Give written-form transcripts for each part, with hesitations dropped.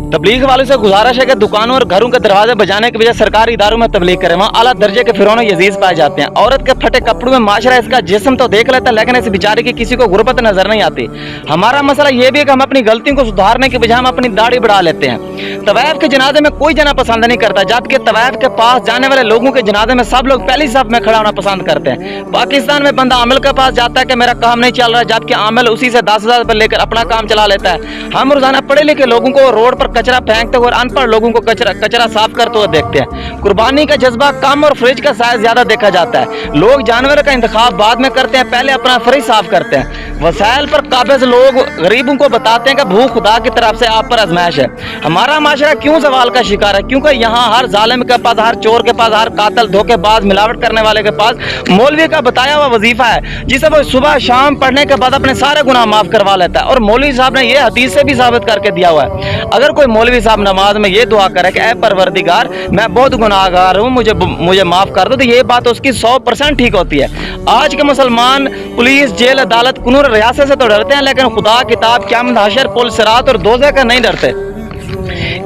तबलीग वालों से गुजारिश है कि दुकानों और घरों के दरवाजे बजाने के बजाय सरकारी इदारों में तबलीग करें, वहाँ आला दर्जे के फिरौन यजीज पाए जाते हैं। औरत के फटे कपड़ों में माशरा इसका जिस्म तो देख लेता है, लेकिन इस बेचारे की किसी को गुर्बत नजर नहीं आती। हमारा मसला ये भी है कि हम अपनी गलतियों को सुधारने के बजाय हम अपनी दाढ़ी बढ़ा लेते हैं। तवायफ के जनाजे में कोई जाना पसंद नहीं करता, जबकि तवायफ के पास जाने वाले लोगों के जनाजे में सब लोग पहली सफ में खड़ा होना पसंद करते हैं। पाकिस्तान में बंदा आमिल के पास जाता है कि मेरा काम नहीं चल रहा, जबकि आमिल उसी से 10,000 रुपये लेकर अपना काम चला लेता है। हम रोजाना पढ़े लिखे लोगों को रोड पर कचरा फेंकते हुए और अनपढ़ लोगों को कचरा साफ करते हुए देखते हैं। कुर्बानी का जज्बा कम और फ्रिज का साइज ज्यादा देखा जाता है। लोग जानवर का इंतखाब बाद में करते हैं, पहले अपना फ्रिज साफ करते हैं। वसाइल पर काबिज लोग गरीबों को बताते हैं कि भूख खुदा की तरफ से आप पर आजमाइश है। हमारा माशरा क्यों सवाल का शिकार है? क्योंकि यहाँ हर जालिम के पास, हर चोर के पास, हर कातल धोखेबाज मिलावट करने वाले के पास मौलवी का बताया हुआ वजीफा है, जिसे वो सुबह शाम पढ़ने के बाद अपने सारे गुनाह माफ करवा लेता है। और मौलवी साहब ने ये हदीस से भी साबित करके दिया हुआ है। अगर कोई मौलवी साहब नमाज में ये दुआ करे कि ऐ परवरदिगार मैं बहुत गुनाहगार हूँ, मुझे माफ कर दो, तो ये बात उसकी 100% ठीक होती है। आज के मुसलमान पुलिस, जेल, अदालत, कानून, रियासत से तो डरते हैं, लेकिन खुदा, किताब, क़यामत, हशर, पुल, सिरात और दोज़ख का नहीं डरते।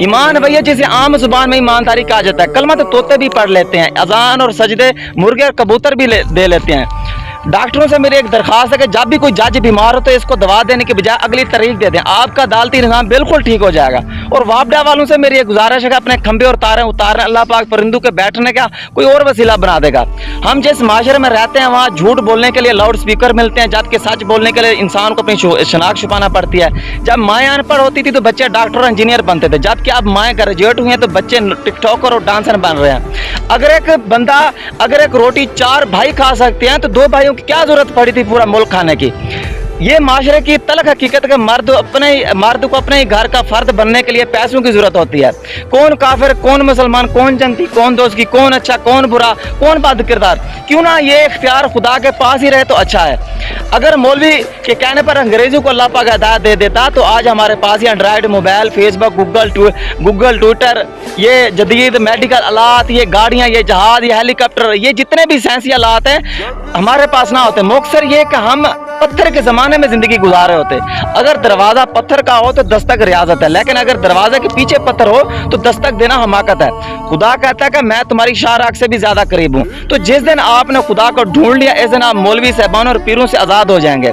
ईमान भैया जिसे आम जुबान में ईमानदारी कहा जाता है। कलमा तो तोते भी पढ़ लेते हैं, अजान और सजदे मुर्गे और कबूतर भी दे लेते हैं। डॉक्टरों से मेरी एक दरखास्त है कि जब भी कोई जज बीमार हो तो इसको दवा देने के बजाय अगली तारीख दे दें, आपका अदालती निज़ाम बिल्कुल ठीक हो जाएगा। और वापडा वालों से मेरी एक गुजारिश है कि अपने खंभे और तारें उतारें, अल्लाह पाक परिंदों के बैठने का कोई और वसीला बना देगा। हम जिस माशरे में रहते हैं वहाँ झूठ बोलने के लिए लाउड स्पीकर मिलते हैं, जबकि सच बोलने के लिए इंसान को अपनी शनाख्त छुपाना पड़ती है। जब माएँ अनपढ़ होती थी तो बच्चे डॉक्टर और इंजीनियर बनते थे, जबकि अब माएँ ग्रेजुएट हुई हैं तो बच्चे टिकटॉकर और डांसर बन रहे हैं। अगर एक रोटी 4 भाई खा सकते हैं तो 2 भाइयों की क्या जरूरत पड़ी थी पूरा मुल्क खाने की? ये माशरे की तलख हकीकत के मर्द को अपने ही घर का फर्द बनने के लिए पैसों की जरूरत होती है। कौन काफिर, कौन मुसलमान, कौन जंती, कौन दोस्त की, कौन अच्छा, कौन बुरा, कौन बद किरदार, क्यों ना ये इख्तियार खुदा के पास ही रहे तो अच्छा है। अगर मौलवी के कहने पर अंग्रेजों को अल्लाह पाक हिदायत दे देता तो आज हमारे पास ही Android mobile, Facebook, Google, Twitter, ये जदीद मेडिकल आलात, ये गाड़ियाँ, ये जहाज, ये हेलीकॉप्टर, ये जितने भी साइंसी आलात हैं हमारे पास ना होते। मुख्तसर ये कि हम पत्थर के जमाने में जिंदगी गुजार रहे होते। अगर दरवाजा पत्थर का हो तो दस्तक रियाजत है, लेकिन अगर दरवाजे के पीछे पत्थर हो तो दस्तक देना हमाकत है। खुदा कहता है कि मैं तुम्हारी शाहराग से भी ज्यादा करीब हूँ। तो जिस दिन आपने खुदा को ढूंढ लिया, इस दिन आप मौलवी साहबान और पीरों से आजाद हो जाएंगे।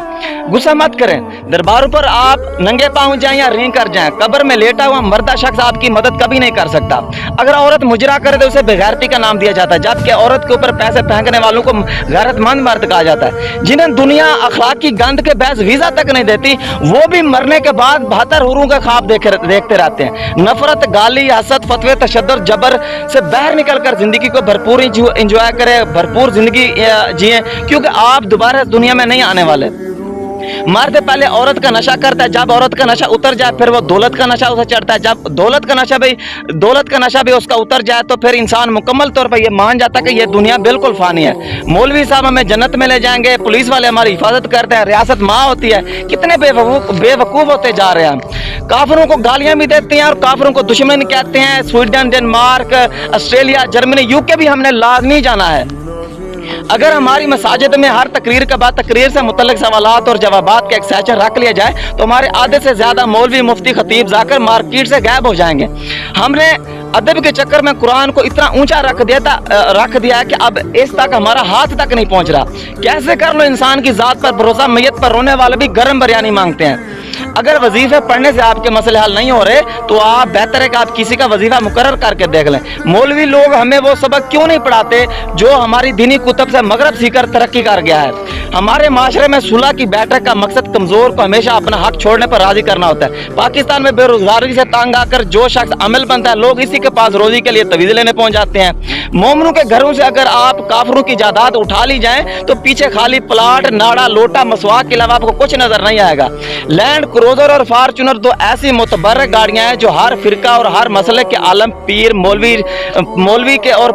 गुस्सा मत करें, दरबारों पर आप नंगे पाँव जाएं या रीं कर जाएं, कब्र में लेटा हुआ मर्दा शख्स आपकी मदद कभी नहीं कर सकता। अगर औरत मुजरा करे तो उसे बेगैरती का नाम दिया जाता है, जबकि औरत के ऊपर पैसे फेंकने वालों को गैरतमंद मर्द कहा जाता है। जिन्हें दुनिया अखलाक की गंद के बहस वीजा तक नहीं देती, वो भी मरने के बाद 72 हुरों का ख्वाब देखते रहते हैं। नफरत, गाली, हसद, फतवे, तशद्दुद, जबर से बाहर निकलकर जिंदगी को भरपूर इंजॉय करें, भरपूर जिंदगी जिए, क्योंकि आप दोबारा दुनिया में नहीं आने वाले। मर्द पहले औरत का नशा करता है, जब औरत का नशा उतर जाए फिर वो दौलत का नशा उसे चढ़ता है। जब दौलत का नशा भी उसका उतर जाए तो फिर इंसान मुकम्मल तौर पर ये मान जाता है कि ये दुनिया बिल्कुल फानी है। मौलवी साहब हमें जन्नत में ले जाएंगे, पुलिस वाले हमारी हिफाजत करते हैं, रियासत माँ होती है। कितने बेवकूफ़ होते जा रहे हैं। काफिरों को गालियाँ भी देते हैं और काफिरों को दुश्मन कहते हैं। Sweden, Denmark, Australia, Germany, UK भी हमने लाजमी जाना है। अगर हमारी मसाजिद में हर तकरीर के बाद तकरीर से मुतल्लिक सवालात और जवाबात का एक सेशन रख लिया जाए तो हमारे आधे से ज्यादा मौलवी, मुफ्ती, खतीब जाकर मार्केट से गायब हो जाएंगे। हमने अदब के चक्कर में कुरान को इतना ऊंचा रख दिया है कि अब इस तक हमारा हाथ तक नहीं पहुंच रहा। कैसे कर लो इंसान की जात पर भरोसा, मैयत पर रोने वाले भी गर्म बिरयानी मांगते हैं। अगर वजीफे पढ़ने से आपके मसले हल नहीं हो रहे तो आप बेहतर है कि आप किसी का वजीफा मुकर्रर करके देख लें। मौलवी लोग हमें वो सबक क्यों नहीं पढ़ाते जो हमारी दीनी कुतब से मगरब सीखकर तरक्की कर गया है। हमारे माशरे में सुलह की बैठक का मकसद कमजोर को हमेशा अपना हक छोड़ने पर राजी करना होता है। पाकिस्तान में बेरोजगारी से तंग आकर जो शख्स अमल बनता है, लोग इसी के पास रोजी के लिए तवीज़ लेने पहुंच जाते हैं। मोमनों के घरों से अगर आप काफिरों की जायदाद उठा ली जाए तो पीछे खाली प्लाट, नाड़ा, लोटा, मसवाक के अलावा आपको कुछ नजर नहीं आएगा। लैंड क्रूजर और फॉर्च्यूनर दो ऐसी मुतबर गाड़ियां हैं जो हर फिरका और हर मसले के आलम, पीर, मौलवी और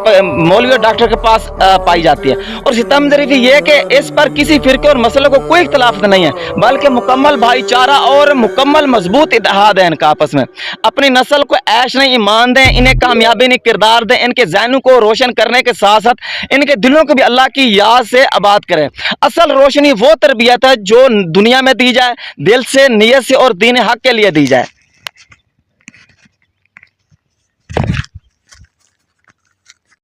डॉक्टर के पास पाई जाती है। और सितम ज़रीफ़ी ये कि इस पर किसी फिरके और मसले को कोई इख्तलाफ नहीं है, बल्कि मुकम्मल भाईचारा और मुकम्मल मजबूत इत्तेहाद है इनका आपस में। अपनी नस्ल को ऐश नहीं ईमान दें, इन्हें कामयाबी नहीं किरदार दें, इनके ज़हनों को रोशन करने के साथ साथ इनके दिलों को भी अल्लाह की याद से आबाद करें। असल रोशनी वो तरबियत है जो दुनिया में दी जाए, दिल से, नीयत से और दीन हक के लिए दी जाए।